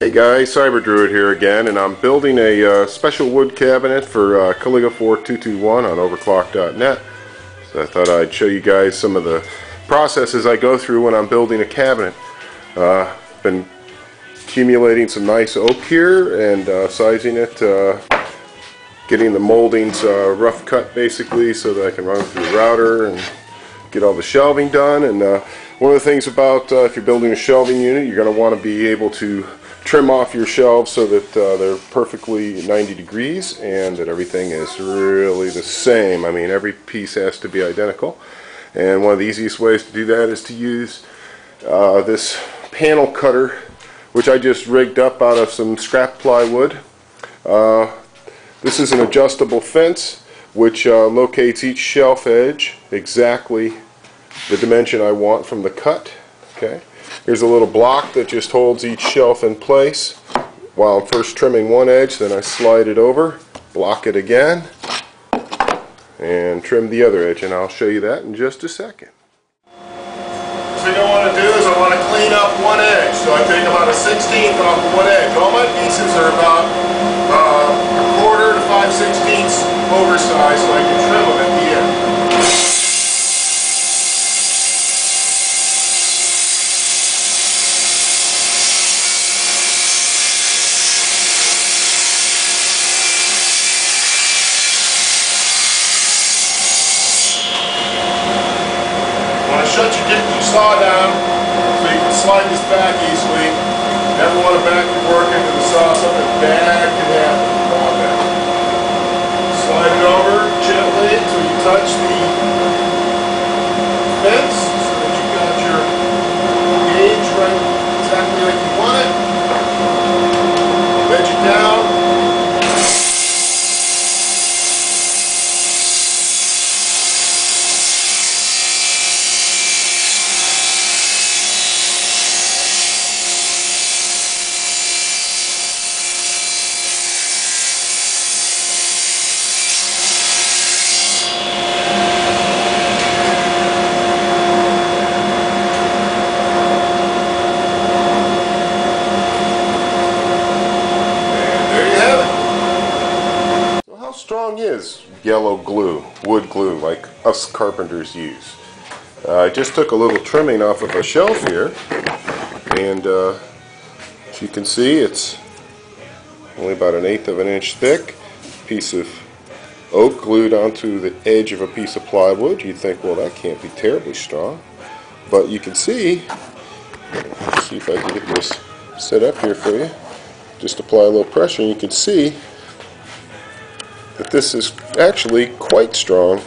Hey guys, Cyber Druid here again, and I'm building a special wood cabinet for Caligula 4221 on overclock.net. So I thought I'd show you guys some of the processes I go through when I'm building a cabinet. Been accumulating some nice oak here and sizing it, getting the moldings rough cut basically so that I can run through the router and get all the shelving done. And one of the things about if you're building a shelving unit, you're going to want to be able to trim off your shelves so that they're perfectly 90 degrees and that everything is really the same. I mean, every piece has to be identical, and one of the easiest ways to do that is to use this panel cutter, which I just rigged up out of some scrap plywood. This is an adjustable fence which locates each shelf edge exactly the dimension I want from the cut. Okay. Here's a little block that just holds each shelf in place while I'm first trimming one edge, then I slide it over, block it again, and trim the other edge, and I'll show you that in just a second. So what I want to do is I want to clean up one edge, so I take about a 1/16 off of one edge. All my pieces are about a quarter to 5/16 oversized, so I can trim them at the end. Shut your saw down so you can slide this back easily. Never want to back your work into the saw, something bad can happen on that. Slide it over gently until you touch the fence so that you got your gauge right exactly like you want it. Wedge it down. How strong is yellow glue, wood glue, like us carpenters use? I just took a little trimming off of a shelf here, and as you can see, it's only about 1/8 of an inch thick. Piece of oak glued onto the edge of a piece of plywood. You'd think, well, that can't be terribly strong, but you can see. Let's see if I can get this set up here for you. Just apply a little pressure, and you can see that this is actually quite strong.